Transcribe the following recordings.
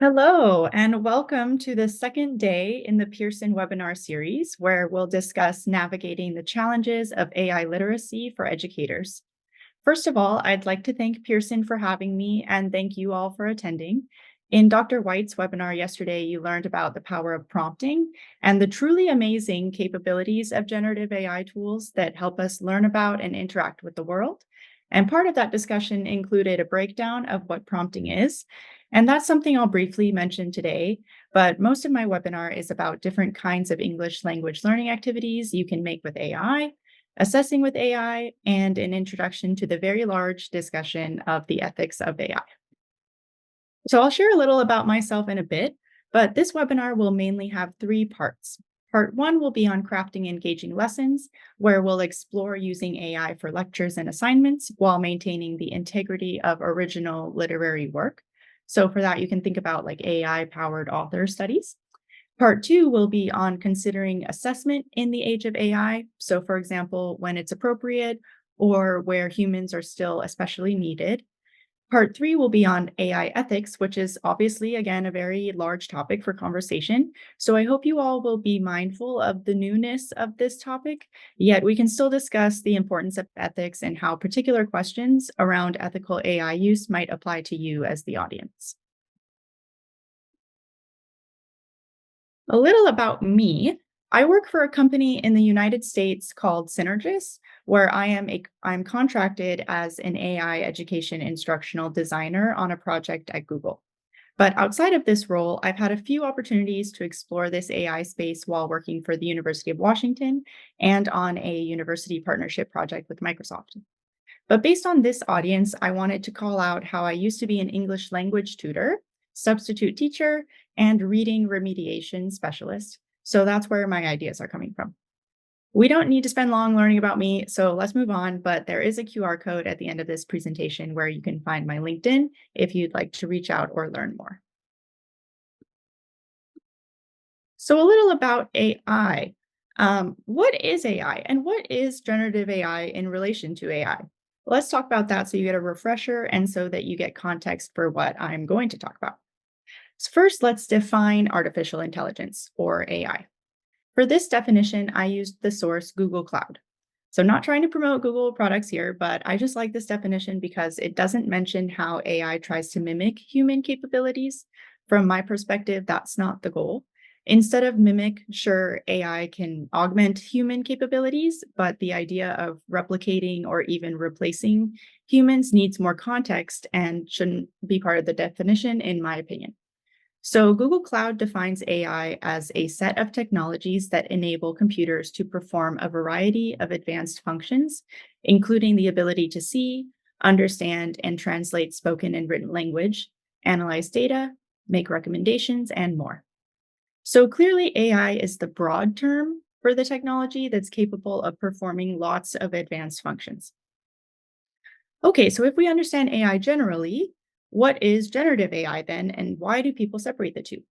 Hello, and welcome to the second day in the Pearson webinar series, where we'll discuss navigating the challenges of AI literacy for educators. First of all, I'd like to thank Pearson for having me and thank you all for attending. In Dr. White's webinar yesterday, you learned about the power of prompting and the truly amazing capabilities of generative AI tools that help us learn about and interact with the world. And part of that discussion included a breakdown of what prompting is. And that's something I'll briefly mention today, but most of my webinar is about different kinds of English language learning activities you can make with AI, assessing with AI, and an introduction to the very large discussion of the ethics of AI. So I'll share a little about myself in a bit, but this webinar will mainly have three parts. Part one will be on crafting engaging lessons, where we'll explore using AI for lectures and assignments while maintaining the integrity of original literary work. So for that, you can think about like AI-powered author studies. Part two will be on considering assessment in the age of AI. So, for example, when it's appropriate or where humans are still especially needed. Part three will be on AI ethics, which is obviously, again, a very large topic for conversation. So, I hope you all will be mindful of the newness of this topic, yet we can still discuss the importance of ethics and how particular questions around ethical AI use might apply to you as the audience. A little about me. I work for a company in the United States called Synergis, where I'm contracted as an AI education instructional designer on a project at Google. But outside of this role, I've had a few opportunities to explore this AI space while working for the University of Washington and on a university partnership project with Microsoft. But based on this audience, I wanted to call out how I used to be an English language tutor, substitute teacher, and reading remediation specialist. So that's where my ideas are coming from. We don't need to spend long learning about me, so let's move on. But there is a QR code at the end of this presentation where you can find my LinkedIn if you'd like to reach out or learn more. So, a little about AI. What is AI and what is generative AI in relation to AI? Let's talk about that so you get a refresher and so that you get context for what I'm going to talk about. So first, let's define artificial intelligence or AI. For this definition, I used the source Google Cloud. So, not trying to promote Google products here, but I just like this definition because it doesn't mention how AI tries to mimic human capabilities. From my perspective, that's not the goal. Instead of mimic, sure, AI can augment human capabilities, but the idea of replicating or even replacing humans needs more context and shouldn't be part of the definition, in my opinion. So, Google Cloud defines AI as a set of technologies that enable computers to perform a variety of advanced functions, including the ability to see, understand, and translate spoken and written language, analyze data, make recommendations, and more. So, clearly, AI is the broad term for the technology that's capable of performing lots of advanced functions. Okay, so if we understand AI generally, what is generative AI then, and why do people separate the two?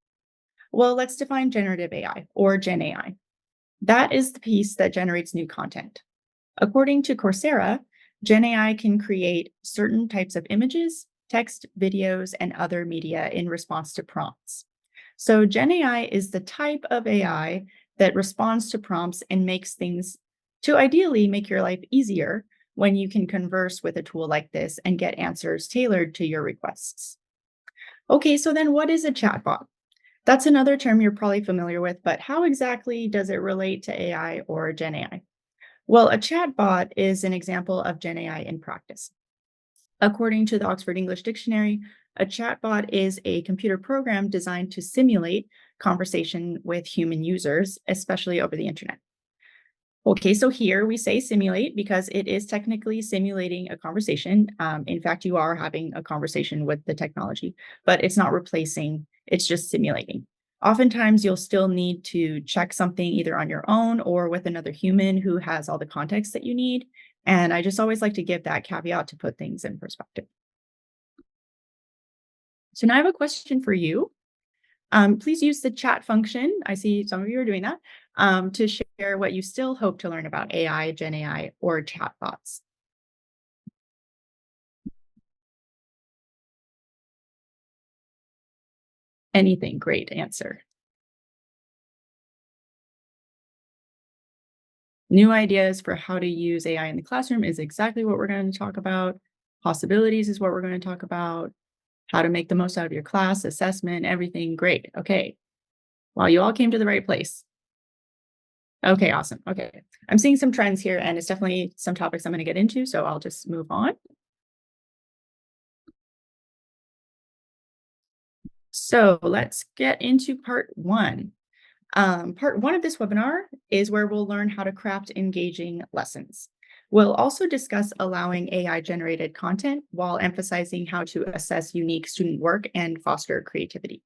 Well, let's define generative AI or Gen AI. That is the piece that generates new content. According to Coursera, Gen AI can create certain types of images, text, videos, and other media in response to prompts. So, Gen AI is the type of AI that responds to prompts and makes things to ideally make your life easier when you can converse with a tool like this and get answers tailored to your requests. Okay, so then what is a chatbot? That's another term you're probably familiar with, but how exactly does it relate to AI or Gen AI? Well, a chatbot is an example of Gen AI in practice. According to the Oxford English Dictionary, a chatbot is a computer program designed to simulate conversation with human users, especially over the internet. Okay, so here we say simulate because it is technically simulating a conversation. In fact, you are having a conversation with the technology, but it's not replacing, it's just simulating. Oftentimes, you'll still need to check something either on your own or with another human who has all the context that you need. And I just always like to give that caveat to put things in perspective. So now I have a question for you. Please use the chat function. I see some of you are doing that to share what you still hope to learn about AI, Gen AI, or chatbots. Anything, great answer. New ideas for how to use AI in the classroom is exactly what we're going to talk about. Possibilities is what we're going to talk about. How to make the most out of your class, assessment, everything. Great. Okay. Well, you all came to the right place. Okay, awesome. Okay. I'm seeing some trends here, and it's definitely some topics I'm going to get into. So I'll just move on. So let's get into part one. Part one of this webinar is where we'll learn how to craft engaging lessons. We'll also discuss allowing AI generated content while emphasizing how to assess unique student work and foster creativity.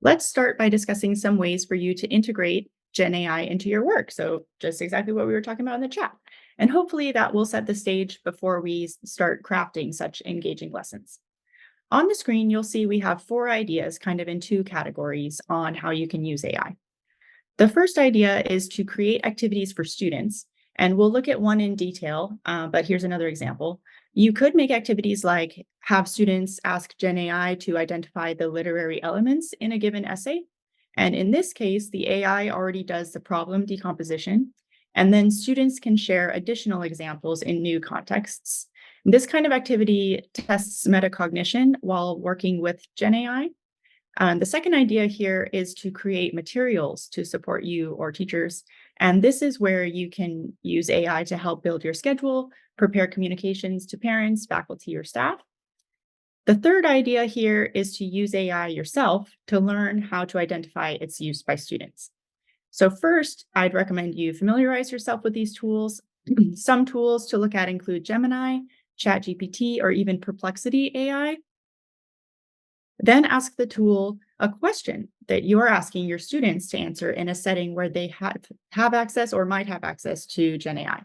Let's start by discussing some ways for you to integrate Gen AI into your work. So, just exactly what we were talking about in the chat. And hopefully, that will set the stage before we start crafting such engaging lessons. On the screen, you'll see we have 4 ideas kind of in 2 categories on how you can use AI. The first idea is to create activities for students, and we'll look at one in detail, but here's another example. You could make activities like have students ask Gen AI to identify the literary elements in a given essay. And in this case, the AI already does the problem decomposition, and then students can share additional examples in new contexts. This kind of activity tests metacognition while working with Gen AI. The second idea here is to create materials to support you or teachers. And this is where you can use AI to help build your schedule, prepare communications to parents, faculty, or staff. The third idea here is to use AI yourself to learn how to identify its use by students. So, first, I'd recommend you familiarize yourself with these tools. Some tools to look at include Gemini, ChatGPT, or even Perplexity AI. Then ask the tool a question that you're asking your students to answer in a setting where they have access or might have access to Gen AI.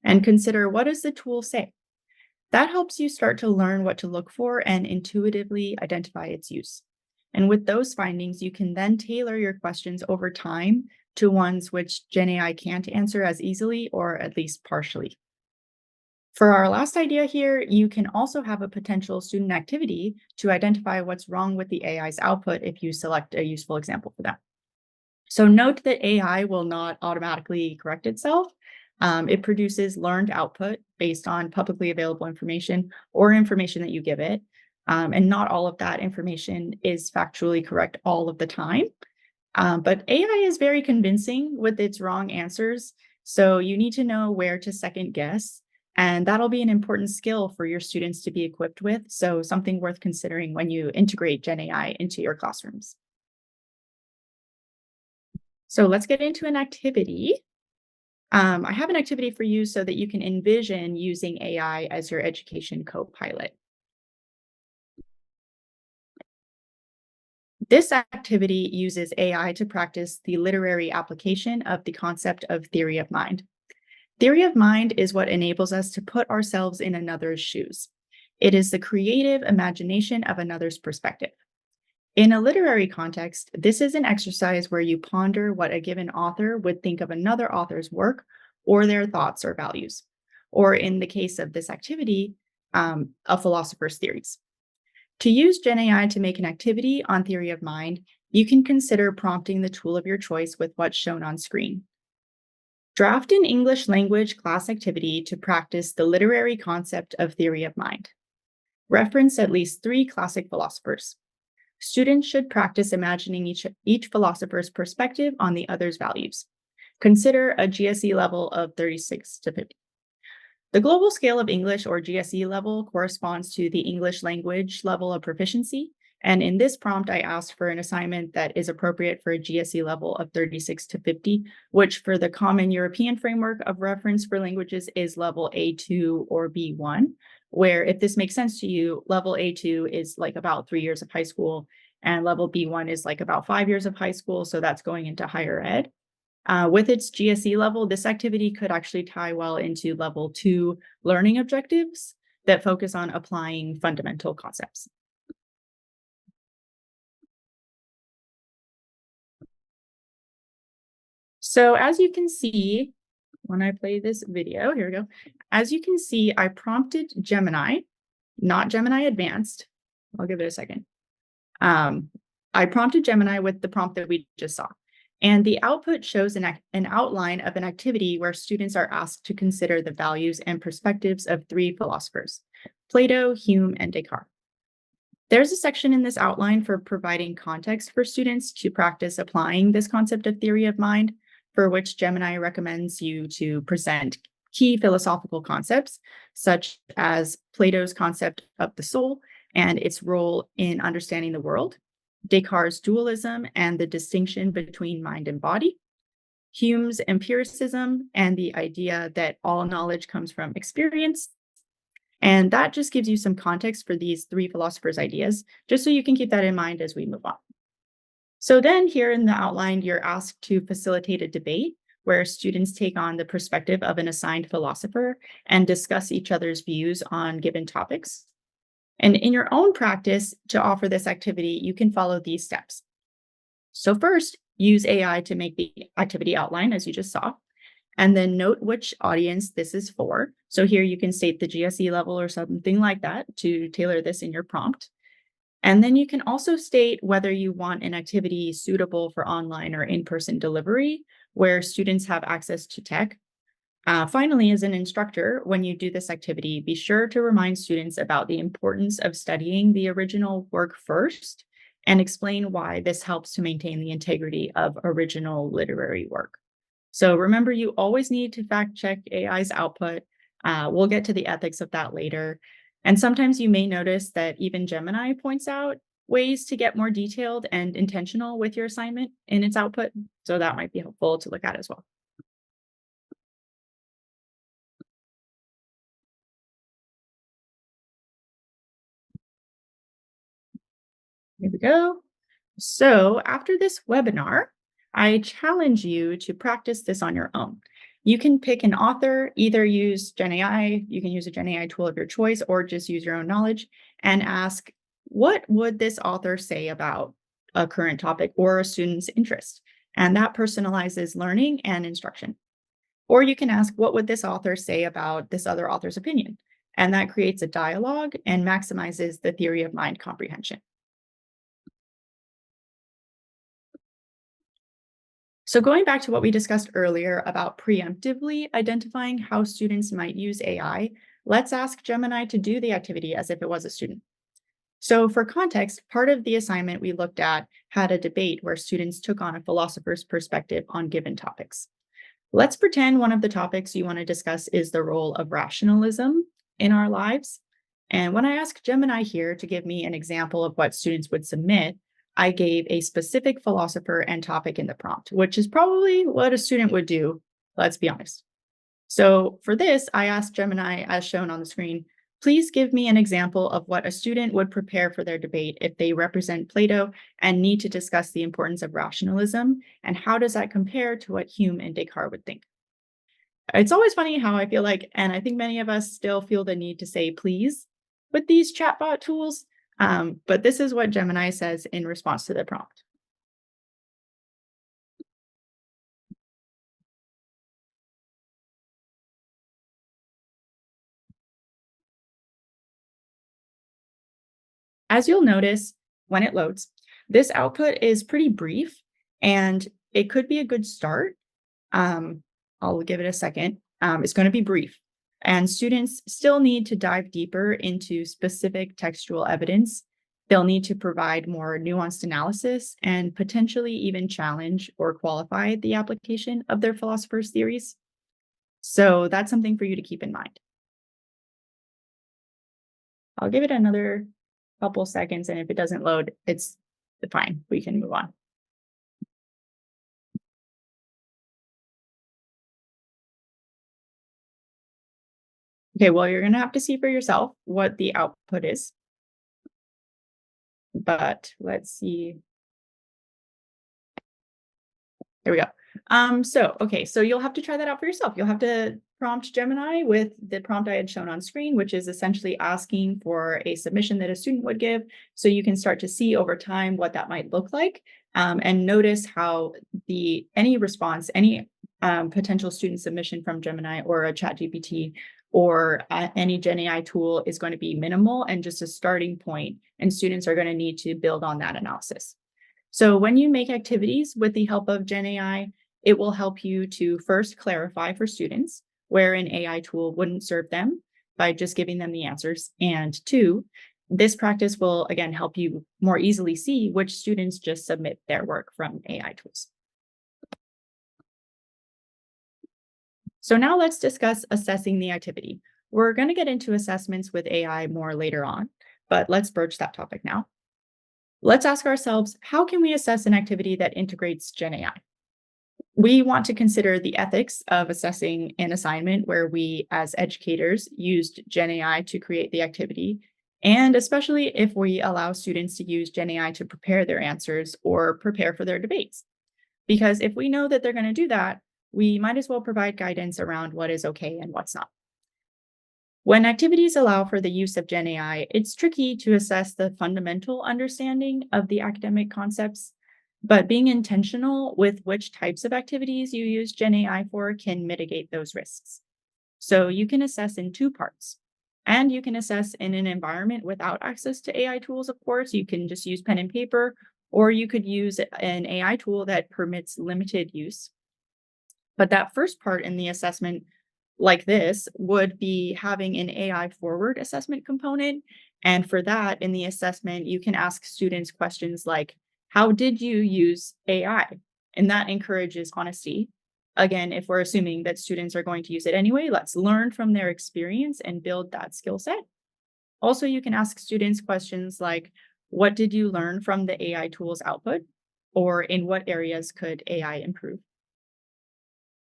And consider, what does the tool say? That helps you start to learn what to look for and intuitively identify its use. And with those findings, you can then tailor your questions over time to ones which Gen AI can't answer as easily or at least partially. For our last idea here, you can also have a potential student activity to identify what's wrong with the AI's output if you select a useful example for that. So note that AI will not automatically correct itself. It produces learned output based on publicly available information or information that you give it. And not all of that information is factually correct all of the time. But AI is very convincing with its wrong answers. So you need to know where to second guess. And that'll be an important skill for your students to be equipped with. So, something worth considering when you integrate Gen AI into your classrooms. So, let's get into an activity. I have an activity for you so that you can envision using AI as your education co pilot. This activity uses AI to practice the literary application of the concept of theory of mind. Theory of mind is what enables us to put ourselves in another's shoes. It is the creative imagination of another's perspective. In a literary context, this is an exercise where you ponder what a given author would think of another author's work or their thoughts or values. Or in the case of this activity, a philosopher's theories. To use Gen AI to make an activity on theory of mind, you can consider prompting the tool of your choice with what's shown on screen. Draft an English language class activity to practice the literary concept of theory of mind. Reference at least 3 classic philosophers. Students should practice imagining each philosopher's perspective on the other's values. Consider a GSE level of 36 to 50. The global scale of English, or GSE level, corresponds to the English language level of proficiency. And in this prompt, I asked for an assignment that is appropriate for a GSE level of 36 to 50, which for the Common European Framework of Reference for Languages is level A2 or B1, where, if this makes sense to you, level A2 is like about 3 years of high school, and level B1 is like about 5 years of high school. So that's going into higher ed. With its GSE level, this activity could actually tie well into level 2 learning objectives that focus on applying fundamental concepts. So as you can see, when I play this video. Here we go. As you can see, I prompted Gemini, not Gemini Advanced. I'll give it a second. Um, I prompted Gemini with the prompt that we just saw. And the output shows an outline of an activity where students are asked to consider the values and perspectives of three philosophers, Plato, Hume, and Descartes. There's a section in this outline for providing context for students to practice applying this concept of theory of mind, for which Gemini recommends you to present key philosophical concepts, such as Plato's concept of the soul and its role in understanding the world, Descartes' dualism and the distinction between mind and body, Hume's empiricism and the idea that all knowledge comes from experience. And that just gives you some context for these three philosophers' ideas, just so you can keep that in mind as we move on. So then here in the outline, you're asked to facilitate a debate where students take on the perspective of an assigned philosopher and discuss each other's views on given topics. And in your own practice to offer this activity, you can follow these steps. So first, use AI to make the activity outline, as you just saw, and then note which audience this is for. So here you can state the GSE level or something like that to tailor this in your prompt. And then you can also state whether you want an activity suitable for online or in-person delivery, where students have access to tech. Finally, as an instructor, when you do this activity, be sure to remind students about the importance of studying the original work first and explain why this helps to maintain the integrity of original literary work. So remember, you always need to fact check AI's output. We'll get to the ethics of that later. And sometimes you may notice that even Gemini points out ways to get more detailed and intentional with your assignment in its output. So that might be helpful to look at as well. Here we go. So after this webinar, I challenge you to practice this on your own. You can pick an author, either use Gen AI, you can use a Gen AI tool of your choice, or just use your own knowledge and ask, what would this author say about a current topic or a student's interest? And that personalizes learning and instruction. Or you can ask, what would this author say about this other author's opinion? And that creates a dialogue and maximizes the theory of mind comprehension. So going back to what we discussed earlier about preemptively identifying how students might use AI, let's ask Gemini to do the activity as if it was a student. So for context, part of the assignment we looked at had a debate where students took on a philosopher's perspective on given topics. Let's pretend one of the topics you want to discuss is the role of rationalism in our lives. And when I asked Gemini here to give me an example of what students would submit, I gave a specific philosopher and topic in the prompt, which is probably what a student would do, let's be honest. So for this, I asked Gemini, as shown on the screen, please give me an example of what a student would prepare for their debate if they represent Plato and need to discuss the importance of rationalism, and how does that compare to what Hume and Descartes would think? It's always funny how I feel like, and I think many of us still feel the need to say please with these chatbot tools, but this is what Gemini says in response to the prompt. As you'll notice when it loads, this output is pretty brief and it could be a good start. I'll give it a second. It's going to be brief. And students still need to dive deeper into specific textual evidence. They'll need to provide more nuanced analysis and potentially even challenge or qualify the application of their philosopher's theories. So that's something for you to keep in mind. I'll give it another couple seconds, and if it doesn't load, it's fine. We can move on. Okay, well, you're going to have to see for yourself what the output is. But let's see. There we go. So you'll have to try that out for yourself. You'll have to prompt Gemini with the prompt I had shown on screen, which is essentially asking for a submission that a student would give. So you can start to see over time what that might look like, and notice how any response, any potential student submission from Gemini or a ChatGPT or any Gen AI tool is going to be minimal and just a starting point, and students are going to need to build on that analysis. So when you make activities with the help of Gen AI, it will help you to first clarify for students where an AI tool wouldn't serve them by just giving them the answers. And two, this practice will again help you more easily see which students just submit their work from AI tools. So now let's discuss assessing the activity. We're going to get into assessments with AI more later on, but let's broach that topic now. Let's ask ourselves, how can we assess an activity that integrates Gen AI? We want to consider the ethics of assessing an assignment where we, as educators, used Gen AI to create the activity, and especially if we allow students to use Gen AI to prepare their answers or prepare for their debates. Because if we know that they're going to do that, we might as well provide guidance around what is okay and what's not. When activities allow for the use of Gen AI, it's tricky to assess the fundamental understanding of the academic concepts, but being intentional with which types of activities you use Gen AI for can mitigate those risks. So you can assess in two parts. And you can assess in an environment without access to AI tools, of course. You can just use pen and paper, or you could use an AI tool that permits limited use. But that first part in the assessment, like this, would be having an AI forward assessment component. And for that, in the assessment, you can ask students questions like, how did you use AI? And that encourages honesty. Again, if we're assuming that students are going to use it anyway, let's learn from their experience and build that skill set. Also, you can ask students questions like, what did you learn from the AI tool's output? Or in what areas could AI improve?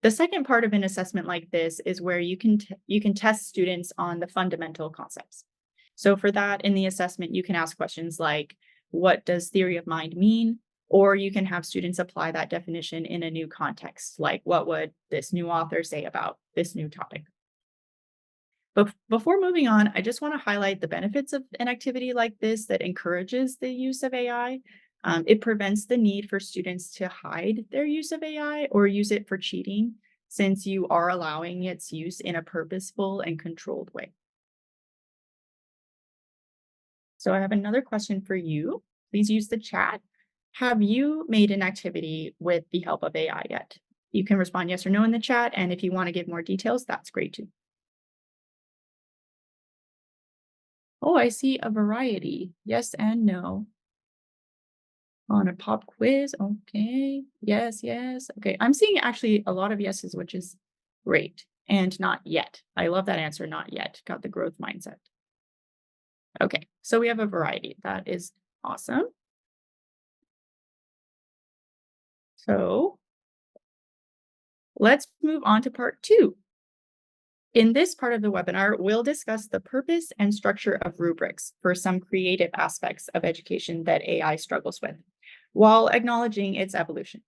The second part of an assessment like this is where you can test students on the fundamental concepts. So for that, in the assessment, you can ask questions like, what does theory of mind mean? Or you can have students apply that definition in a new context, like what would this new author say about this new topic? But before moving on, I just want to highlight the benefits of an activity like this that encourages the use of AI. It prevents the need for students to hide their use of AI or use it for cheating, since you are allowing its use in a purposeful and controlled way. So I have another question for you. Please use the chat. Have you made an activity with the help of AI yet? You can respond yes or no in the chat. And if you want to give more details, that's great too. Oh, I see a variety. Yes and no. On a pop quiz. Okay. Yes, yes. Okay. I'm seeing actually a lot of yeses, which is great. And not yet. I love that answer, not yet. Got the growth mindset. Okay. So we have a variety. That is awesome. So let's move on to part two. In this part of the webinar, we'll discuss the purpose and structure of rubrics for some creative aspects of education that AI struggles with, while acknowledging its evolution.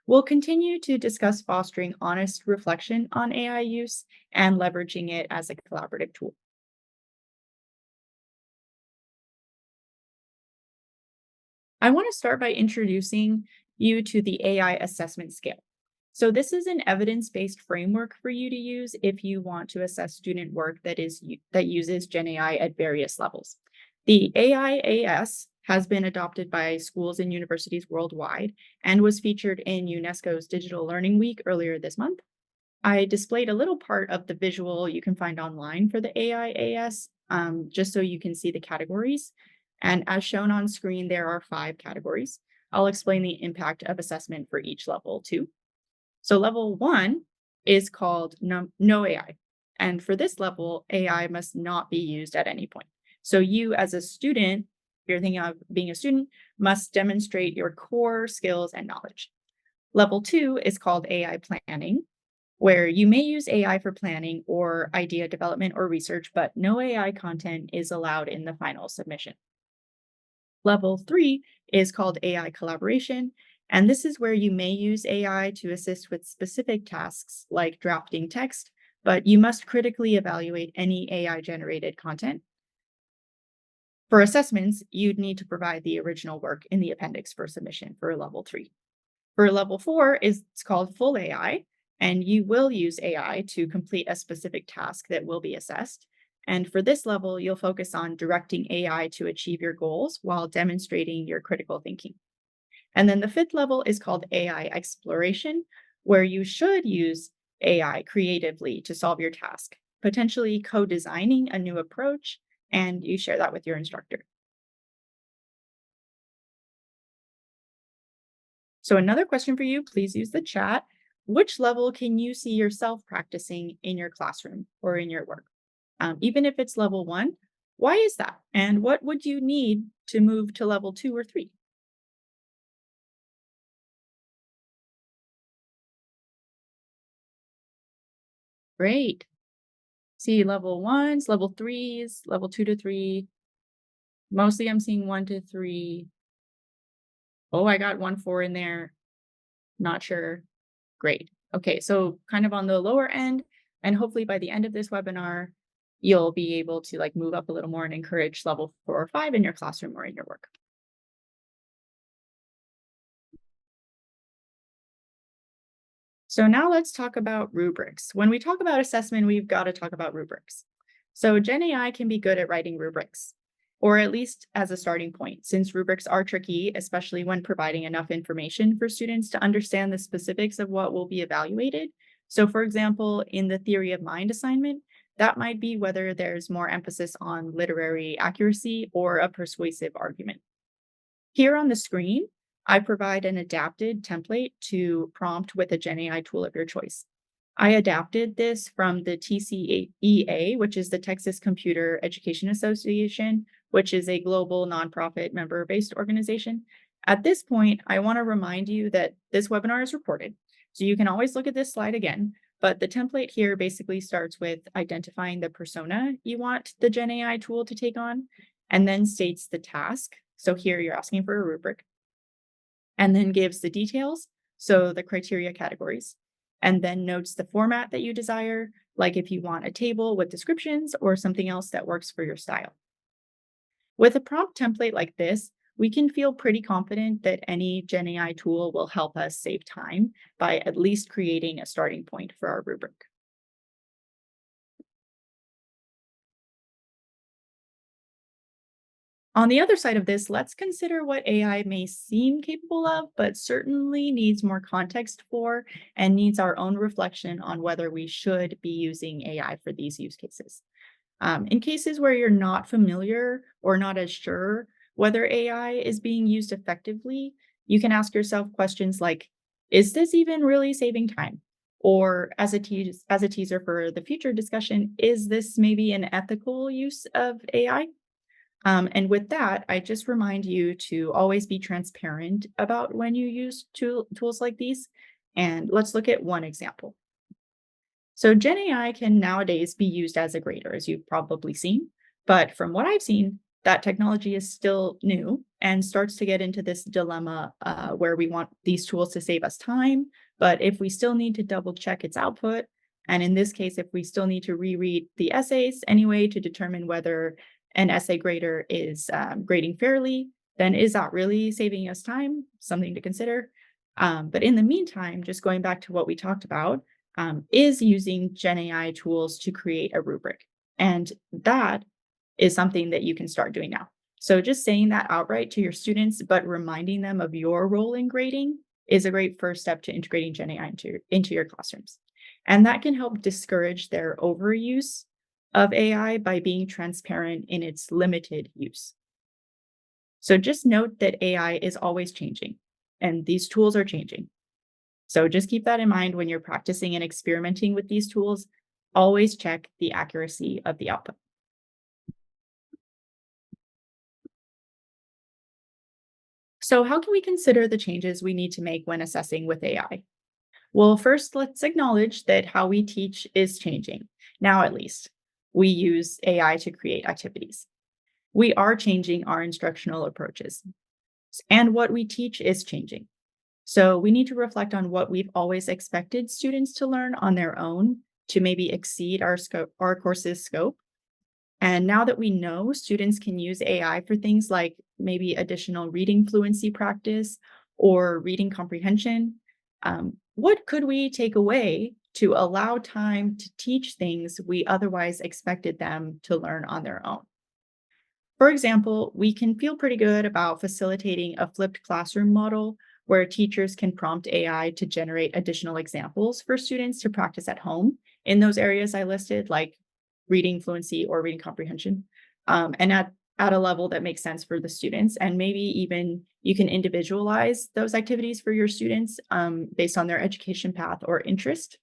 We'll continue to discuss fostering honest reflection on AI use and leveraging it as a collaborative tool. I want to start by introducing you to the AI assessment scale. So this is an evidence-based framework for you to use if you want to assess student work that uses Gen AI at various levels. The AIAS has been adopted by schools and universities worldwide and was featured in UNESCO's Digital Learning Week earlier this month. I displayed a little part of the visual you can find online for the AIAS, just so you can see the categories. And as shown on screen, there are 5 categories. I'll explain the impact of assessment for each level too. So level 1 is called no AI. And for this level, AI must not be used at any point. So you as a student, if you're thinking of being a student, must demonstrate your core skills and knowledge. Level 2 is called AI planning, where you may use AI for planning or idea development or research, but no AI content is allowed in the final submission. Level 3 is called AI collaboration, and this is where you may use AI to assist with specific tasks like drafting text, but you must critically evaluate any AI generated content. For assessments, you'd need to provide the original work in the appendix for submission for level 3. For level 4 it's called full AI, And you will use AI to complete a specific task that will be assessed. And for this level, you'll focus on directing AI to achieve your goals while demonstrating your critical thinking. And then the fifth level is called AI exploration, where you should use AI creatively to solve your task, potentially co designing a new approach, and you share that with your instructor. So, another question for you, please use the chat. Which level can you see yourself practicing in your classroom or in your work? Even if it's level one, why is that? And what would you need to move to level two or three? Great. See level ones, level threes, level two to three. Mostly I'm seeing one to three. Oh, I got one four in there. Not sure. Great. Okay, so kind of on the lower end, and hopefully by the end of this webinar, you'll be able to like move up a little more and encourage level four or five in your classroom or in your work. So now let's talk about rubrics. When we talk about assessment, we've got to talk about rubrics. So Gen AI can be good at writing rubrics, or at least as a starting point, since rubrics are tricky, especially when providing enough information for students to understand the specifics of what will be evaluated. So, for example, in the theory of mind assignment, that might be whether there's more emphasis on literary accuracy or a persuasive argument. Here on the screen, I provide an adapted template to prompt with a Gen AI tool of your choice. I adapted this from the TCEA, which is the Texas Computer Education Association, which is a global nonprofit member based organization. At this point, I want to remind you that this webinar is recorded. So you can always look at this slide again. But the template here basically starts with identifying the persona you want the Gen AI tool to take on, and then states the task. So here you're asking for a rubric, and then gives the details, so the criteria categories, and then notes the format that you desire, like if you want a table with descriptions or something else that works for your style. With a prompt template like this, we can feel pretty confident that any Gen AI tool will help us save time by at least creating a starting point for our rubric. On the other side of this, let's consider what AI may seem capable of, but certainly needs more context for and needs our own reflection on whether we should be using AI for these use cases. In cases where you're not familiar or not as sure whether AI is being used effectively, you can ask yourself questions like, is this even really saving time? Or as a teaser for the future discussion, is this maybe an ethical use of AI? And with that, I just remind you to always be transparent about when you use tools like these. And let's look at one example. So Gen AI can nowadays be used as a grader, as you've probably seen. But from what I've seen, that technology is still new and starts to get into this dilemma where we want these tools to save us time. But if we still need to double check its output, and in this case, if we still need to reread the essays anyway to determine whether an essay grader is grading fairly, then is that really saving us time? Something to consider. But in the meantime, just going back to what we talked about, is using Gen AI tools to create a rubric. And that is something that you can start doing now. So just saying that outright to your students, but reminding them of your role in grading is a great first step to integrating Gen AI into your classrooms. And that can help discourage their overuse of AI by being transparent in its limited use. So just note that AI is always changing and these tools are changing. So just keep that in mind when you're practicing and experimenting with these tools. Always check the accuracy of the output. So, how can we consider the changes we need to make when assessing with AI? Well, first, let's acknowledge that how we teach is changing. Now, at least, we use AI to create activities. We are changing our instructional approaches, and what we teach is changing. So, we need to reflect on what we've always expected students to learn on their own to maybe exceed our course's scope. And now that we know students can use AI for things like maybe additional reading fluency practice or reading comprehension, What could we take away to allow time to teach things we otherwise expected them to learn on their own? For example, we can feel pretty good about facilitating a flipped classroom model where teachers can prompt AI to generate additional examples for students to practice at home in those areas I listed, like reading fluency or reading comprehension, and at a level that makes sense for the students. And maybe even you can individualize those activities for your students based on their education path or interest.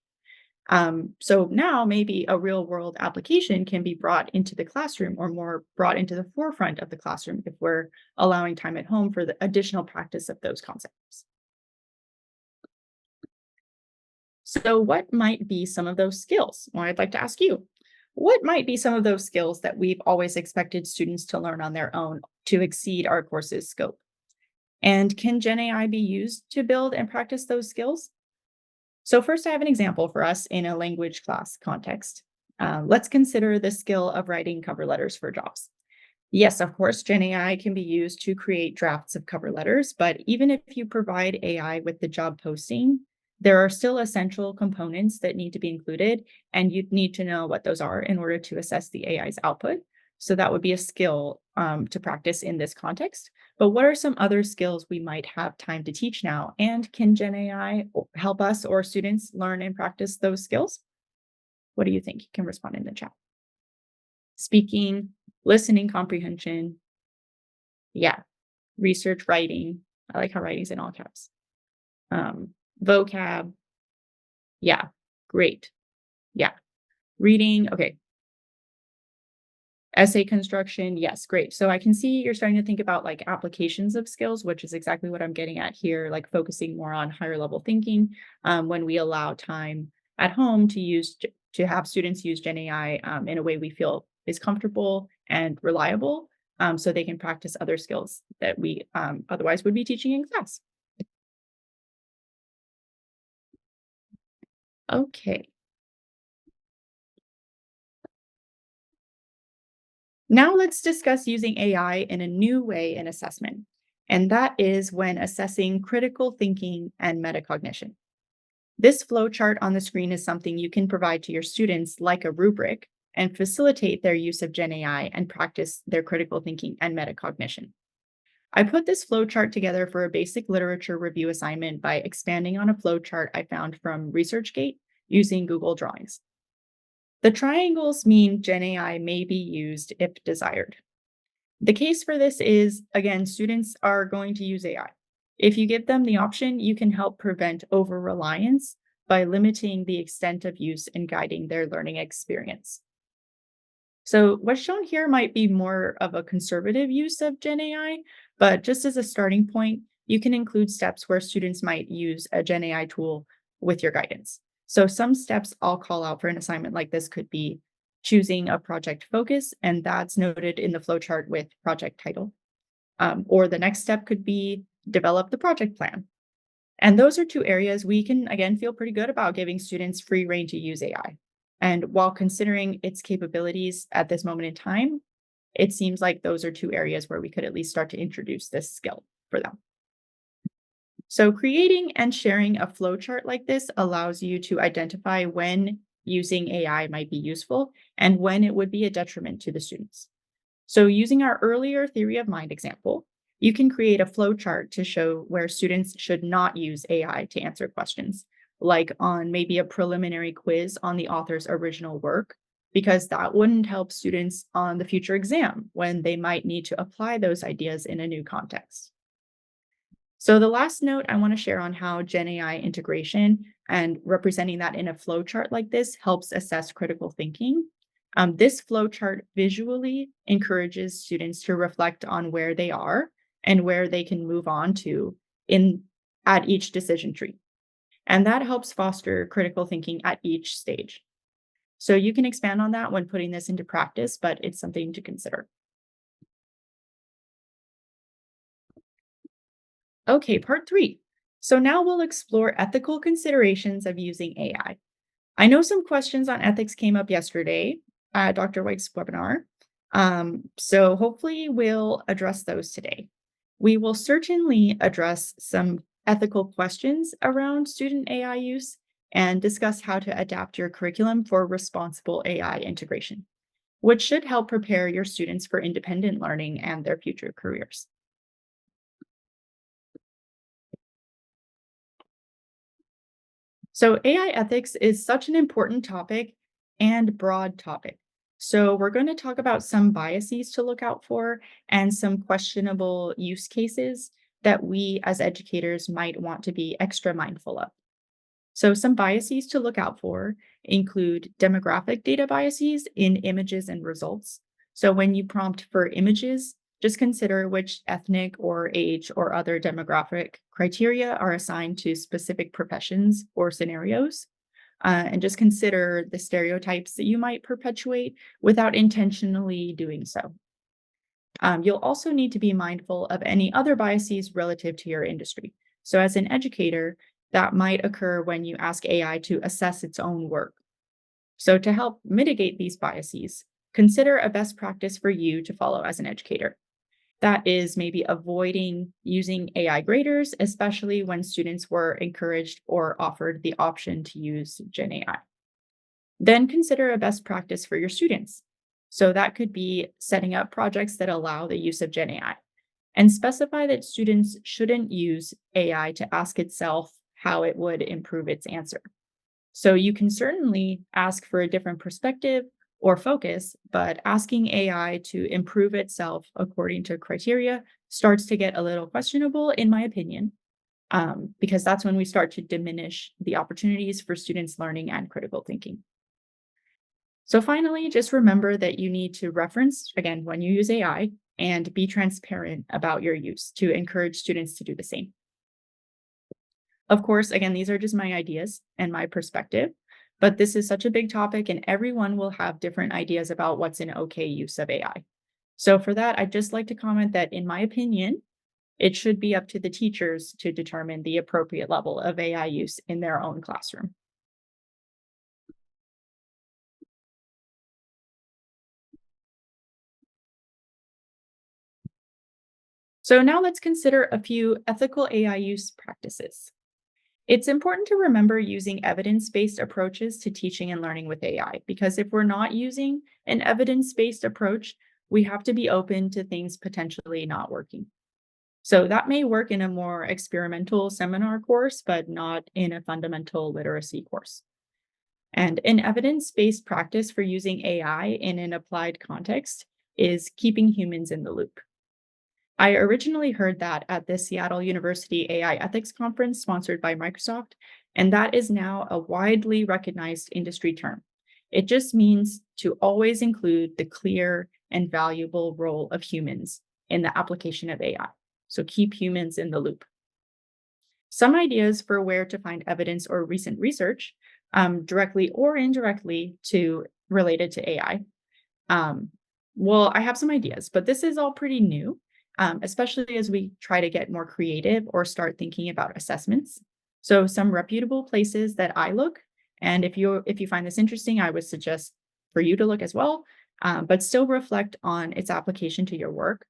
So now maybe a real world application can be brought into the classroom or more brought into the forefront of the classroom if we're allowing time at home for the additional practice of those concepts. So, what might be some of those skills? Well, I'd like to ask you, what might be some of those skills that we've always expected students to learn on their own to exceed our course's scope? And can Gen AI be used to build and practice those skills? So, first, I have an example for us in a language class context. Let's consider the skill of writing cover letters for jobs. Yes, of course, Gen AI can be used to create drafts of cover letters, but even if you provide AI with the job posting, there are still essential components that need to be included, and you'd need to know what those are in order to assess the AI's output. So that would be a skill to practice in this context. But what are some other skills we might have time to teach now? And can Gen AI help us or students learn and practice those skills? What do you think? You can respond in the chat. Speaking, listening comprehension, yeah, research writing. I like how writing's in all caps. Um, vocab, yeah, great. Yeah, reading, okay. Essay construction, yes, great. So I can see you're starting to think about like applications of skills, which is exactly what I'm getting at here, like focusing more on higher level thinking when we allow time at home to to have students use Gen AI in a way we feel is comfortable and reliable, so they can practice other skills that we otherwise would be teaching in class. Okay, now let's discuss using AI in a new way in assessment, and that is when assessing critical thinking and metacognition. This flowchart on the screen is something you can provide to your students like a rubric and facilitate their use of Gen AI and practice their critical thinking and metacognition. I put this flowchart together for a basic literature review assignment by expanding on a flowchart I found from ResearchGate using Google Drawings. The triangles mean Gen AI may be used if desired. The case for this is, again, students are going to use AI. If you give them the option, you can help prevent over reliance by limiting the extent of use and guiding their learning experience. So, what's shown here might be more of a conservative use of Gen AI, but just as a starting point, you can include steps where students might use a Gen AI tool with your guidance. So, some steps I'll call out for an assignment like this could be choosing a project focus, and that's noted in the flowchart with project title. Or the next step could be develop the project plan. And those are two areas we can, again, feel pretty good about giving students free reign to use AI. And while considering its capabilities at this moment in time, it seems like those are two areas where we could at least start to introduce this skill for them. So, creating and sharing a flowchart like this allows you to identify when using AI might be useful and when it would be a detriment to the students. So, using our earlier theory of mind example, you can create a flowchart to show where students should not use AI to answer questions, like on maybe a preliminary quiz on the author's original work, because that wouldn't help students on the future exam when they might need to apply those ideas in a new context. So, the last note I want to share on how Gen AI integration and representing that in a flowchart like this helps assess critical thinking. This flowchart visually encourages students to reflect on where they are and where they can move on to in at each decision tree. And that helps foster critical thinking at each stage. So you can expand on that when putting this into practice, but it's something to consider. Okay, part three. So now we'll explore ethical considerations of using AI. I know some questions on ethics came up yesterday at Dr. White's webinar. So hopefully we'll address those today. We will certainly address some ethical questions around student AI use, and discuss how to adapt your curriculum for responsible AI integration, which should help prepare your students for independent learning and their future careers. So, AI ethics is such an important topic and broad topic. So, we're going to talk about some biases to look out for and some questionable use cases that we as educators might want to be extra mindful of. So, some biases to look out for include demographic data biases in images and results. So, when you prompt for images, just consider which ethnic or age or other demographic criteria are assigned to specific professions or scenarios. And just consider the stereotypes that you might perpetuate without intentionally doing so. You'll also need to be mindful of any other biases relative to your industry. So, as an educator, that might occur when you ask AI to assess its own work. So, to help mitigate these biases, consider a best practice for you to follow as an educator. That is maybe avoiding using AI graders, especially when students were encouraged or offered the option to use Gen AI. Then consider a best practice for your students. So that could be setting up projects that allow the use of Gen AI and specify that students shouldn't use AI to ask itself how it would improve its answer. So you can certainly ask for a different perspective or focus, but asking AI to improve itself according to criteria starts to get a little questionable, in my opinion, because that's when we start to diminish the opportunities for students learning and critical thinking. So finally, just remember that you need to reference, again, when you use AI and be transparent about your use to encourage students to do the same. Of course, again, these are just my ideas and my perspective, but this is such a big topic and everyone will have different ideas about what's an okay use of AI. So for that, I'd just like to comment that in my opinion, it should be up to the teachers to determine the appropriate level of AI use in their own classroom. So now let's consider a few ethical AI use practices. It's important to remember using evidence based approaches to teaching and learning with AI because if we're not using an evidence based approach, we have to be open to things potentially not working. So that may work in a more experimental seminar course, but not in a fundamental literacy course. And an evidence based practice for using AI in an applied context is keeping humans in the loop. I originally heard that at the Seattle University AI Ethics Conference sponsored by Microsoft, and that is now a widely recognized industry term. It just means to always include the clear and valuable role of humans in the application of AI. So keep humans in the loop. Some ideas for where to find evidence or recent research, directly or indirectly to related to AI. Um, well, I have some ideas, but this is all pretty new, especially as we try to get more creative or start thinking about assessments. So, some reputable places that I look, and if you find this interesting, I would suggest for you to look as well, but still reflect on its application to your work.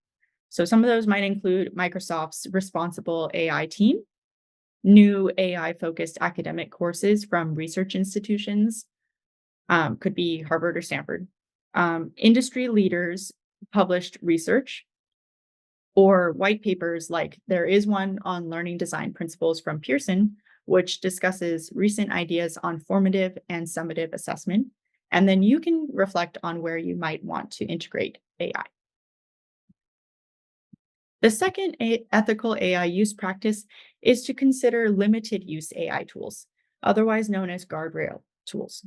So, some of those might include Microsoft's Responsible AI team, new AI focused academic courses from research institutions, could be Harvard or Stanford. Industry leaders published research or white papers, like there is one on learning design principles from Pearson, which discusses recent ideas on formative and summative assessment. And then you can reflect on where you might want to integrate AI. The second ethical AI use practice is to consider limited use AI tools, otherwise known as guardrail tools.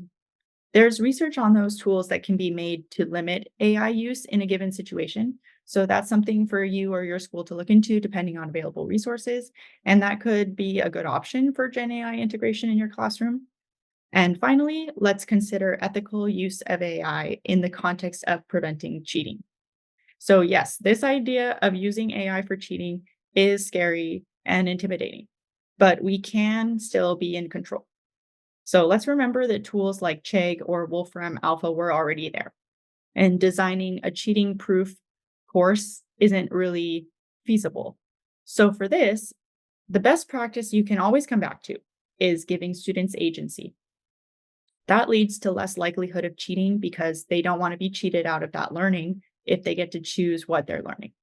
There's research on those tools that can be made to limit AI use in a given situation. So that's something for you or your school to look into depending on available resources. And that could be a good option for Gen AI integration in your classroom. And finally, let's consider ethical use of AI in the context of preventing cheating. So, yes, this idea of using AI for cheating is scary and intimidating, but we can still be in control. So let's remember that tools like Chegg or Wolfram Alpha were already there. And designing a cheating proof course isn't really feasible. So for this, The best practice you can always come back to is giving students agency. That leads to less likelihood of cheating because they don't want to be cheated out of that learning if they get to choose what they're learning.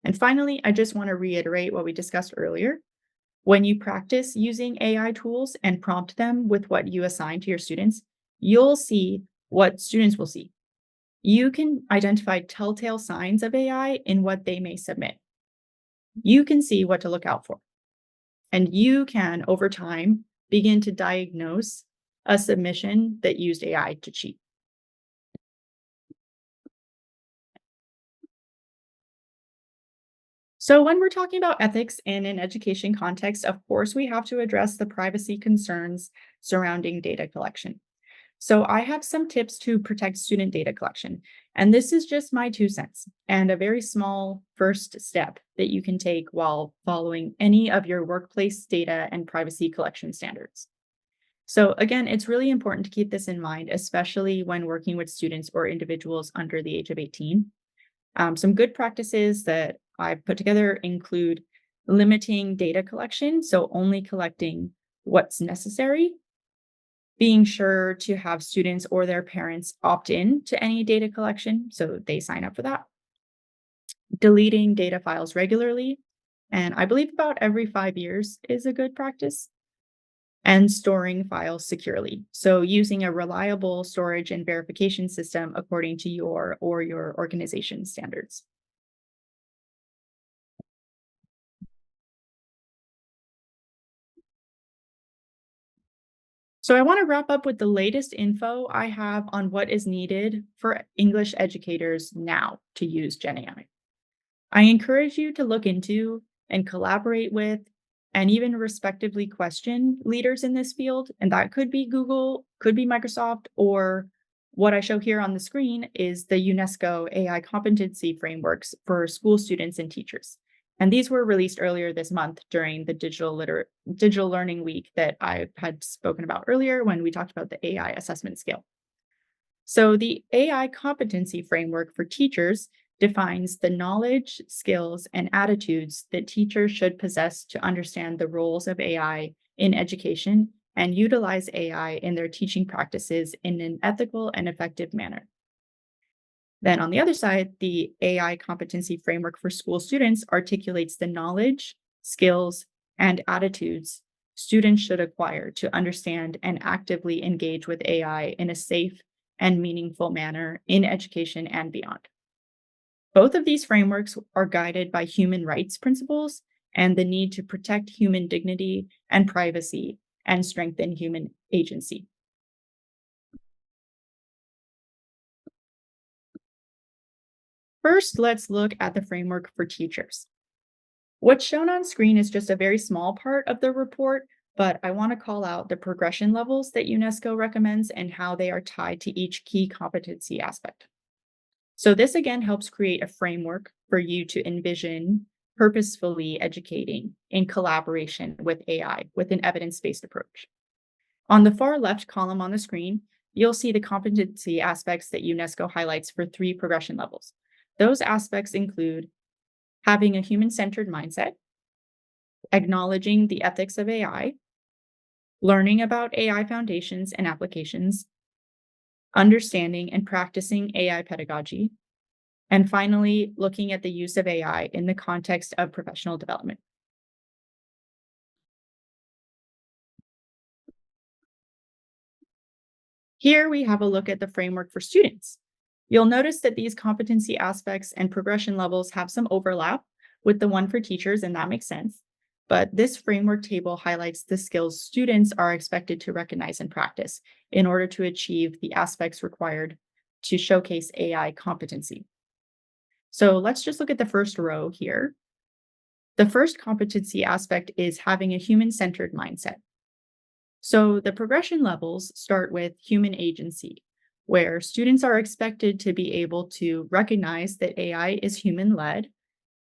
And finally, I just want to reiterate what we discussed earlier. When you practice using AI tools and prompt them with what you assign to your students, you'll see what students will see. You can identify telltale signs of AI in what they may submit. You can see what to look out for. And you can, over time, begin to diagnose a submission that used AI to cheat. So, when we're talking about ethics in an education context, of course, we have to address the privacy concerns surrounding data collection. So, I have some tips to protect student data collection. And this is just my 2 cents and a very small first step that you can take while following any of your workplace data and privacy collection standards. So, again, it's really important to keep this in mind, especially when working with students or individuals under the age of 18. Some good practices that I've put together include limiting data collection, so only collecting what's necessary, being sure to have students or their parents opt in to any data collection, so they sign up for that, deleting data files regularly, and I believe about every 5 years is a good practice, and storing files securely. So using a reliable storage and verification system according to your organization standards. So I want to wrap up with the latest info I have on what is needed for English educators now to use Gen AI. I encourage you to look into and collaborate with and even respectively question leaders in this field. And that could be Google, could be Microsoft, or what I show here on the screen is the UNESCO AI competency frameworks for school students and teachers. And these were released earlier this month during the digital learning week that I had spoken about earlier when we talked about the AI assessment scale. So, the AI competency framework for teachers defines the knowledge, skills, and attitudes that teachers should possess to understand the roles of AI in education and utilize AI in their teaching practices in an ethical and effective manner. Then, on the other side, the AI competency framework for school students articulates the knowledge, skills, and attitudes students should acquire to understand and actively engage with AI in a safe and meaningful manner in education and beyond. Both of these frameworks are guided by human rights principles and the need to protect human dignity and privacy and strengthen human agency. First, let's look at the framework for teachers. What's shown on screen is just a very small part of the report, but I want to call out the progression levels that UNESCO recommends and how they are tied to each key competency aspect. So, this again helps create a framework for you to envision purposefully educating in collaboration with AI with an evidence based approach. On the far left column on the screen, you'll see the competency aspects that UNESCO highlights for 3 progression levels. Those aspects include having a human centered mindset, acknowledging the ethics of AI, learning about AI foundations and applications, understanding and practicing AI pedagogy, and finally, looking at the use of AI in the context of professional development. Here we have a look at the framework for students. You'll notice that these competency aspects and progression levels have some overlap with the one for teachers, and that makes sense. But this framework table highlights the skills students are expected to recognize and practice in order to achieve the aspects required to showcase AI competency. So let's just look at the first row here. The first competency aspect is having a human centered mindset. So the progression levels start with human agency, where students are expected to be able to recognize that AI is human led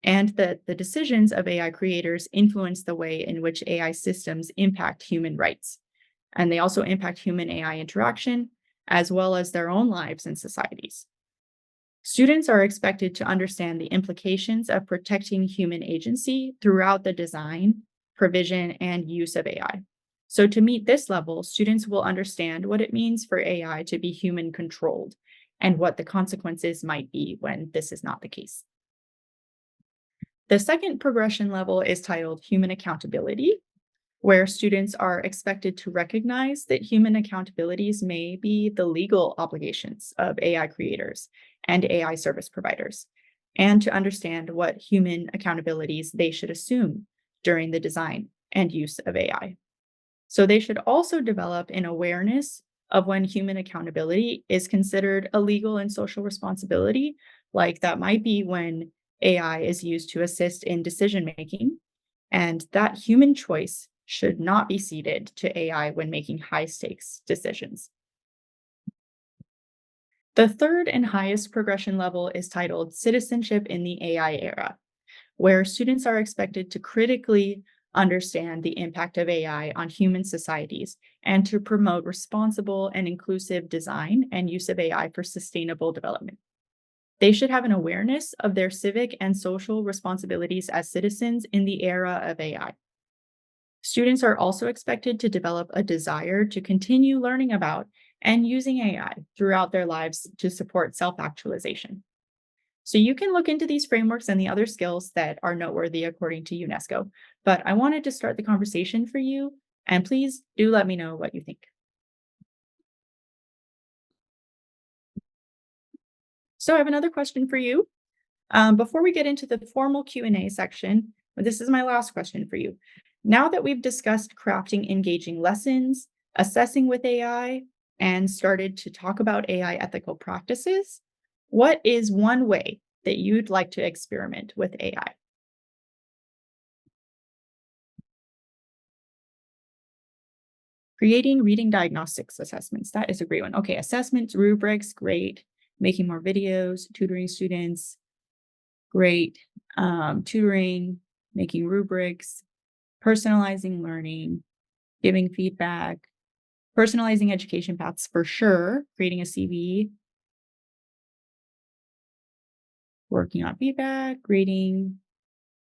and that the decisions of AI creators influence the way in which AI systems impact human rights. And they also impact human AI interaction, as well as their own lives and societies. Students are expected to understand the implications of protecting human agency throughout the design, provision, and use of AI. So, to meet this level, students will understand what it means for AI to be human controlled and what the consequences might be when this is not the case. The second progression level is titled Human Accountability, where students are expected to recognize that human accountabilities may be the legal obligations of AI creators and AI service providers, and to understand what human accountabilities they should assume during the design and use of AI. So they should also develop an awareness of when human accountability is considered a legal and social responsibility, like that might be when AI is used to assist in decision making, and that human choice should not be ceded to AI when making high stakes decisions. The third and highest progression level is titled Citizenship in the AI Era, where students are expected to critically understand the impact of AI on human societies and to promote responsible and inclusive design and use of AI for sustainable development. They should have an awareness of their civic and social responsibilities as citizens in the era of AI. Students are also expected to develop a desire to continue learning about and using AI throughout their lives to support self actualization. So you can look into these frameworks and the other skills that are noteworthy according to UNESCO. But I wanted to start the conversation for you, and please do let me know what you think. So I have another question for you. Before we get into the formal Q&A section, this is my last question for you. Now that we've discussed crafting engaging lessons, assessing with AI, and started to talk about AI ethical practices, what is one way that you'd like to experiment with AI? Creating reading diagnostics assessments. That is a great one. Okay, assessments, rubrics, great. Making more videos, tutoring students, great. Tutoring, making rubrics, personalizing learning, giving feedback, personalizing education paths for sure, creating a CV, working on feedback, grading,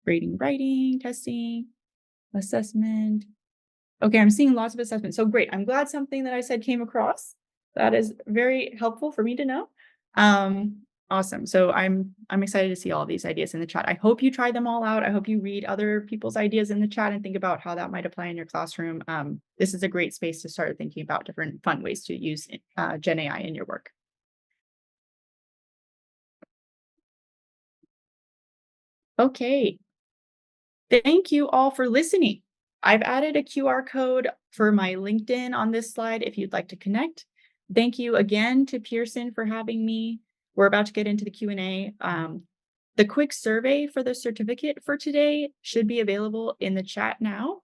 writing, testing, assessment. Okay, I'm seeing lots of assessments. So great. I'm glad something that I said came across. That is very helpful for me to know. Awesome. So I'm excited to see all these ideas in the chat. I hope you try them all out. I hope you read other people's ideas in the chat and think about how that might apply in your classroom. This is a great space to start thinking about different fun ways to use Gen AI in your work. Okay, thank you all for listening. I've added a QR code for my LinkedIn on this slide if you'd like to connect. Thank you again to Pearson for having me. We're about to get into the Q&A. The quick survey for the certificate for today should be available in the chat now.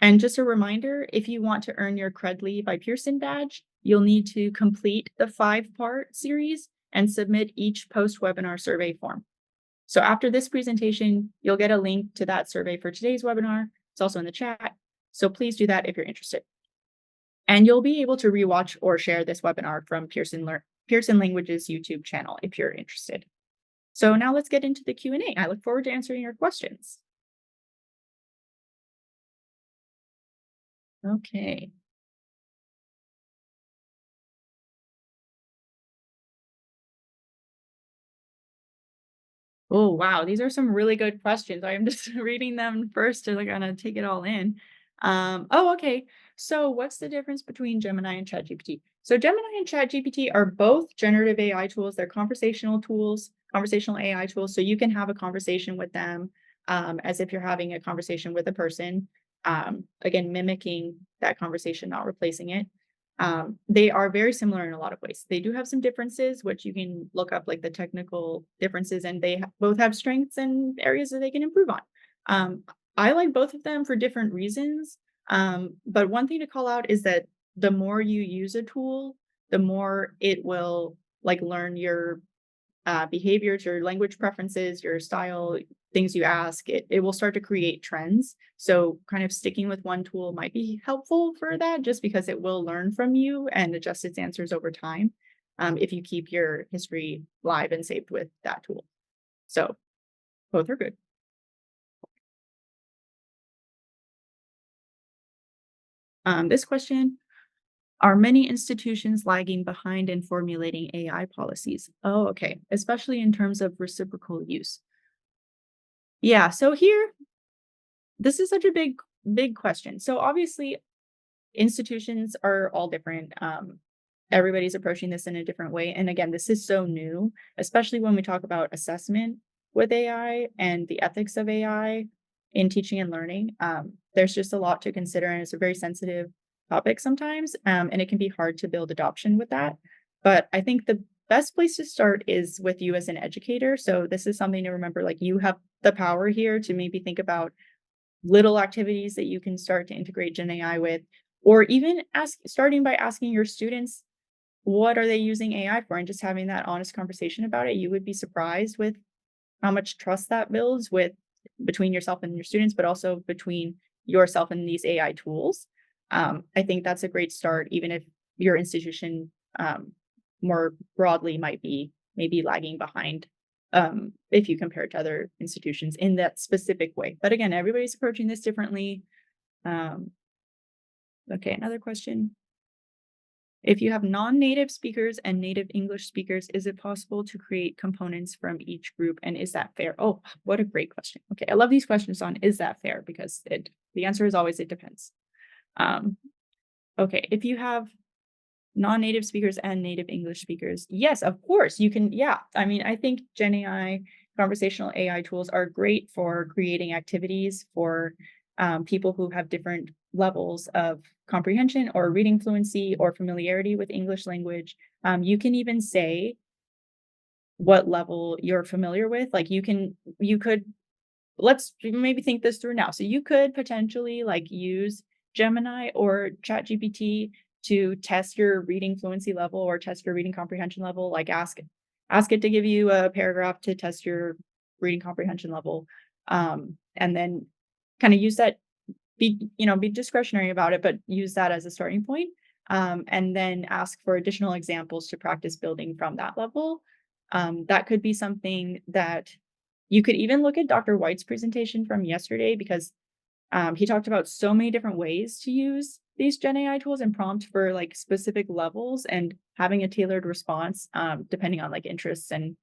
And just a reminder, if you want to earn your Credly by Pearson badge, you'll need to complete the 5-part series and submit each post-webinar survey form. So after this presentation, you'll get a link to that survey for today's webinar. It's also in the chat. So please do that if you're interested. And you'll be able to rewatch or share this webinar from Pearson Language's YouTube channel if you're interested. So now let's get into the Q&A. I look forward to answering your questions. Okay. Oh, wow. These are some really good questions. I am just reading them first to kind of take it all in. Okay. So what's the difference between Gemini and ChatGPT? So Gemini and ChatGPT are both generative AI tools. They're conversational tools, conversational AI tools. So you can have a conversation with them as if you're having a conversation with a person. Again, mimicking that conversation, not replacing it. They are very similar in a lot of ways. They do have some differences, which you can look up like the technical differences, and they both have strengths and areas that they can improve on. Um, I like both of them for different reasons. But one thing to call out is that the more you use a tool, the more it will like learn your behaviors, your language preferences, your style, things you ask, it will start to create trends. So kind of sticking with one tool might be helpful for that just because it will learn from you and adjust its answers over time. if you keep your history live and saved with that tool. So both are good. This question, are many institutions lagging behind in formulating AI policies? Oh, okay. Especially in terms of reciprocal use. Yeah. So here, this is such a big question. So obviously, institutions are all different. Everybody's approaching this in a different way. And again, this is so new, especially when we talk about assessment with AI and the ethics of AI in teaching and learning. There's just a lot to consider, and it's a very sensitive topic sometimes. And it can be hard to build adoption with that. But I think the best place to start is with you as an educator. So this is something to remember, like you have the power here to maybe think about little activities that you can start to integrate Gen AI with, or even starting by asking your students, what are they using AI for? And just having that honest conversation about it. You would be surprised with how much trust that builds with between yourself and your students, but also between yourself and these AI tools. I think that's a great start, even if your institution more broadly might be maybe lagging behind if you compare it to other institutions in that specific way. But again, everybody's approaching this differently. Um, okay, another question. If you have non-native speakers and native English speakers, is it possible to create components from each group? And is that fair? Oh, what a great question. Okay, I love these questions on is that fair? Because the answer is always it depends. Um, okay, if you have non-native speakers and native English speakers, yes, of course you can. Yeah, I mean, I think Gen AI, conversational AI tools are great for creating activities for people who have different levels of comprehension or reading fluency or familiarity with English language. You can even say what level you're familiar with. Like you could let's maybe think this through now. So you could potentially like use Gemini or ChatGPT to test your reading fluency level or test your reading comprehension level. Like ask it to give you a paragraph to test your reading comprehension level, and then kind of use that. Be discretionary about it, but use that as a starting point, and then ask for additional examples to practice building from that level. That could be something that you could even look at Dr. White's presentation from yesterday because he talked about so many different ways to use these Gen AI tools and prompt for like specific levels and having a tailored response depending on like interests. And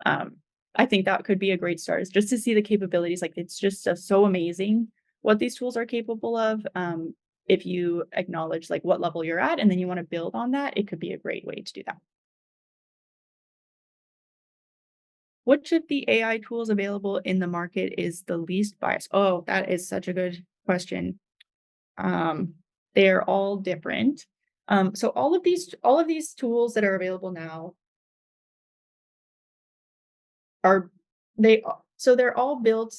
um, I think that could be a great start is just to see the capabilities. Like it's just so amazing what these tools are capable of. If you acknowledge like what level you're at and then you want to build on that, it could be a great way to do that. Which of the AI tools available in the market is the least biased? Oh, that is such a good question. Um, they're all different. So all of these tools that are available now are so they're all built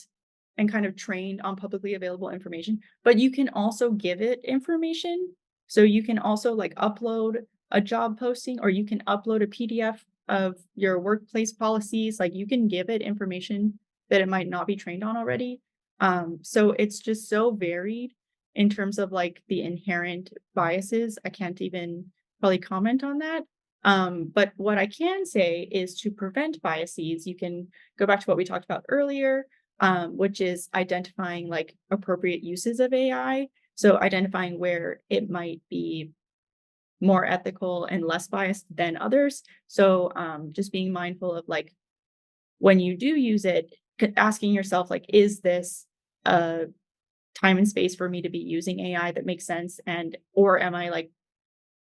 and kind of trained on publicly available information, but you can also give it information. So you can also like upload a job posting or you can upload a PDF of your workplace policies. Like you can give it information that it might not be trained on already. So it's just so varied in terms of like the inherent biases. I can't even probably comment on that. But what I can say is to prevent biases, you can go back to what we talked about earlier, which is identifying like appropriate uses of AI. So identifying where it might be more ethical and less biased than others. So just being mindful of like when you do use it, asking yourself like, is this a time and space for me to be using AI that makes sense, and or am I like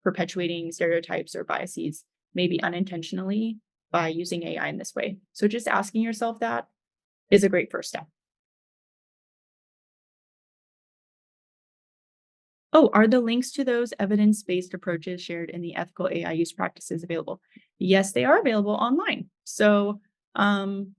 perpetuating stereotypes or biases, maybe unintentionally by using AI in this way. So just asking yourself that is a great first step. Oh, are the links to those evidence-based approaches shared in the ethical AI use practices available? Yes, they are available online. So um,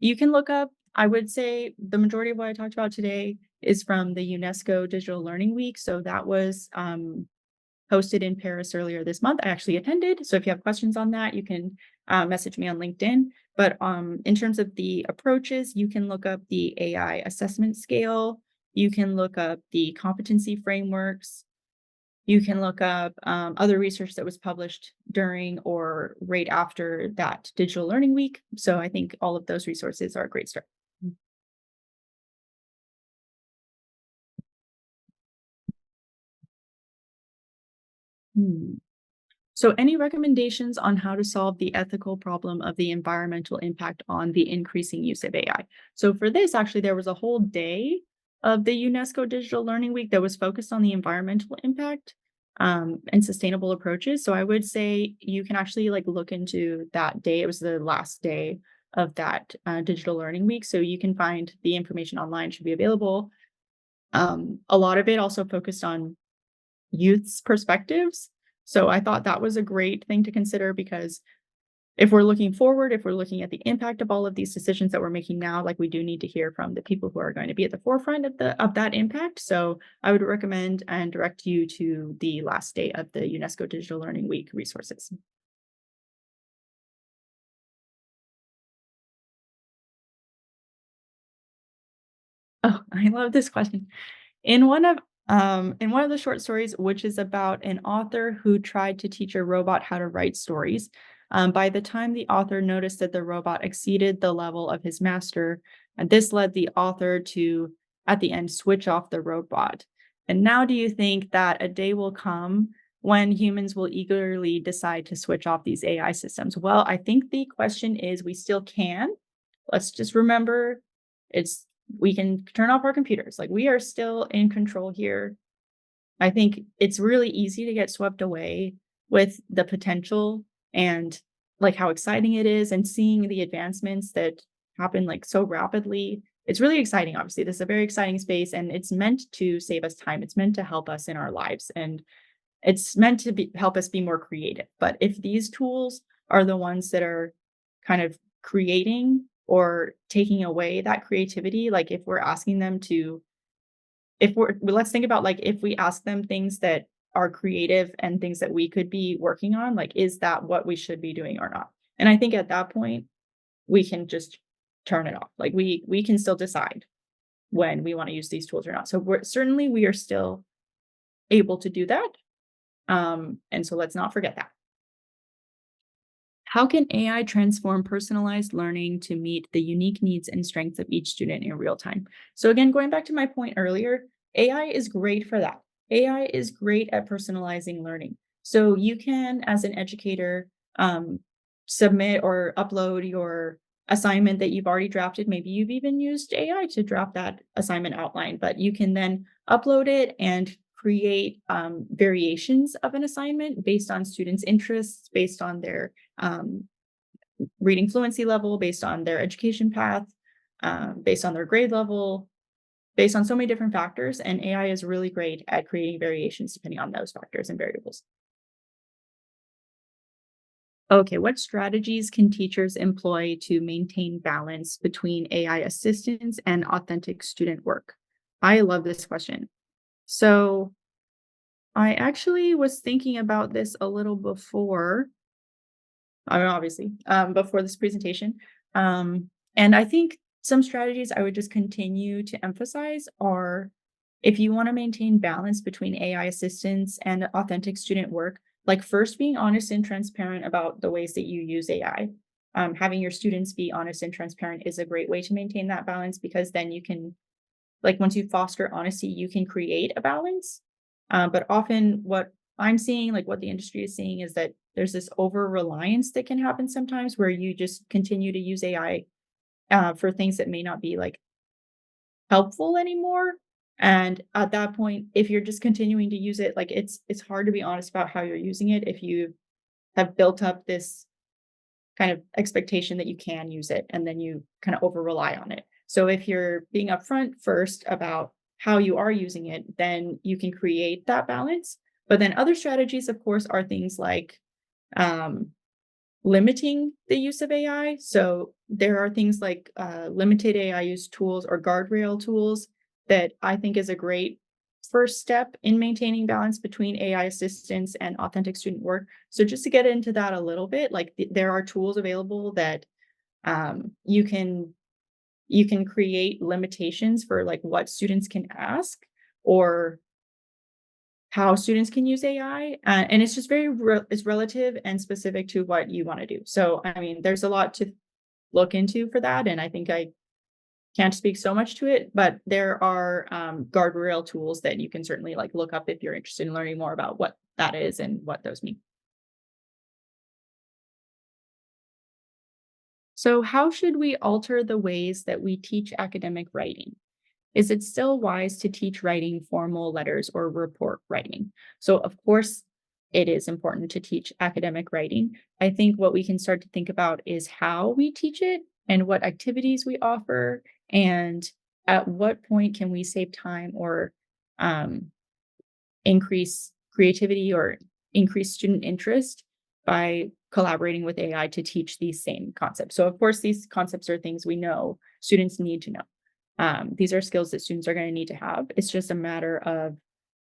you can look up, I would say the majority of what I talked about today is from the UNESCO Digital Learning Week. So that was hosted in Paris earlier this month. I actually attended. So if you have questions on that, you can message me on LinkedIn. But in terms of the approaches, you can look up the AI assessment scale. You can look up the competency frameworks. You can look up other research that was published during or right after that digital learning week. So I think all of those resources are a great start. Hmm. So, any recommendations on how to solve the ethical problem of the environmental impact on the increasing use of AI? So, for this, actually, there was a whole day of the UNESCO Digital Learning Week that was focused on the environmental impact and sustainable approaches. So, I would say you can actually like look into that day. It was the last day of that digital learning week, so you can find the information online. Should be available. A lot of it also focused on youth's perspectives. So I thought that was a great thing to consider because if we're looking forward, if we're looking at the impact of all of these decisions that we're making now, like we do need to hear from the people who are going to be at the forefront of that impact. So I would recommend and direct you to the last day of the UNESCO Digital Learning Week resources. Oh, I love this question. In one of the short stories, which is about an author who tried to teach a robot how to write stories, by the time the author noticed that the robot exceeded the level of his master, and this led the author to, at the end, switch off the robot. And now, do you think that a day will come when humans will eagerly decide to switch off these AI systems? Well, I think the question is we still can. Let's just remember it's we can turn off our computers. Like we are still in control here. I think it's really easy to get swept away with the potential and like how exciting it is and seeing the advancements that happen like so rapidly. It's really exciting. Obviously, this is a very exciting space and it's meant to save us time. It's meant to help us in our lives and it's meant to help us be more creative. But if these tools are the ones that are kind of creating or taking away that creativity, like if we're asking them to if we're well, let's think about like if we ask them things that are creative and things that we could be working on, like is that what we should be doing or not? And I think at that point we can just turn it off. Like we can still decide when we want to use these tools or not. So we are still able to do that. And so let's not forget that. How can AI transform personalized learning to meet the unique needs and strengths of each student in real time? So, again, going back to my point earlier, AI is great for that. AI is great at personalizing learning. So, you can, as an educator, submit or upload your assignment that you've already drafted. Maybe you've even used AI to draft that assignment outline, but you can then upload it and create variations of an assignment based on students' interests, based on their um, reading fluency level, based on their education path, based on their grade level, based on so many different factors. And AI is really great at creating variations depending on those factors and variables. Okay, what strategies can teachers employ to maintain balance between AI assistance and authentic student work? I love this question. So, I actually was thinking about this a little before, I mean, obviously, before this presentation. And I think some strategies I would just continue to emphasize are if you want to maintain balance between AI assistance and authentic student work, like first being honest and transparent about the ways that you use AI. Having your students be honest and transparent is a great way to maintain that balance because then you can like once you foster honesty, you can create a balance. But often what I'm seeing, like what the industry is seeing, is that there's this over reliance that can happen sometimes where you just continue to use AI for things that may not be like helpful anymore. And at that point, if you're just continuing to use it, like it's hard to be honest about how you're using it if you have built up this kind of expectation that you can use it and then you kind of over rely on it. So if you're being upfront first about how you are using it, then you can create that balance. But then other strategies, of course, are things like um, limiting the use of AI. So there are things like limited AI use tools or guardrail tools that I think is a great first step in maintaining balance between AI assistance and authentic student work. So just to get into that a little bit, like there are tools available that you can create limitations for like what students can ask or how students can use AI, and it's just it's relative and specific to what you want to do. So, I mean, there's a lot to look into for that, and I think I can't speak so much to it, but there are guardrail tools that you can certainly like look up if you're interested in learning more about what that is and what those mean. So, how should we alter the ways that we teach academic writing? Is it still wise to teach writing formal letters or report writing? So, of course, it is important to teach academic writing. I think what we can start to think about is how we teach it and what activities we offer, and at what point can we save time or um, increase creativity or increase student interest by collaborating with AI to teach these same concepts. So, of course, these concepts are things we know students need to know. These are skills that students are going to need to have. It's just a matter of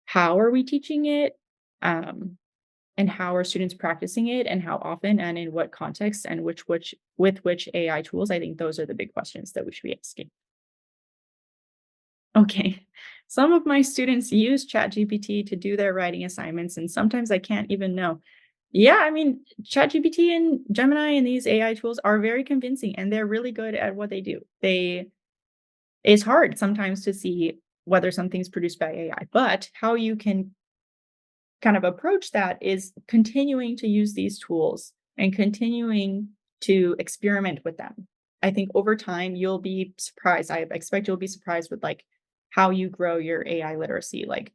how are we teaching it, um, and how are students practicing it, and how often, and in what context, and which with which AI tools. I think those are the big questions that we should be asking. Okay. Some of my students use ChatGPT to do their writing assignments, and sometimes I can't even know. Yeah, I mean, ChatGPT and Gemini and these AI tools are very convincing and they're really good at what they do. It's hard sometimes to see whether something's produced by AI, but how you can kind of approach that is continuing to use these tools and continuing to experiment with them. I think over time you'll be surprised. I expect you'll be surprised with like how you grow your AI literacy. Like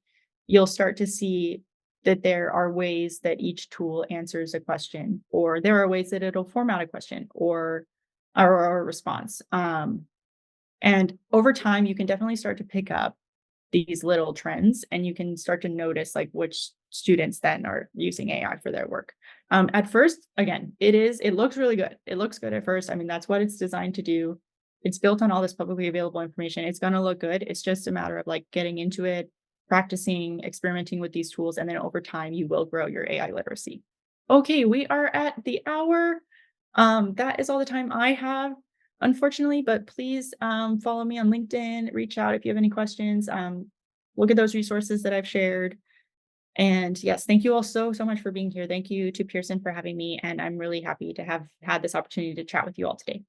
you'll start to see that there are ways that each tool answers a question, or there are ways that it'll format a question or a response. And over time, you can definitely start to pick up these little trends and you can start to notice like which students then are using AI for their work. At first, again, it looks really good. It looks good at first. I mean, that's what it's designed to do. It's built on all this publicly available information. It's going to look good. It's just a matter of like getting into it, practicing, experimenting with these tools, and then over time you will grow your AI literacy. Okay, we are at the hour. That is all the time I have, unfortunately, but please follow me on LinkedIn, reach out if you have any questions. Look at those resources that I've shared. And yes, thank you all so much for being here. Thank you to Pearson for having me. And I'm really happy to have had this opportunity to chat with you all today.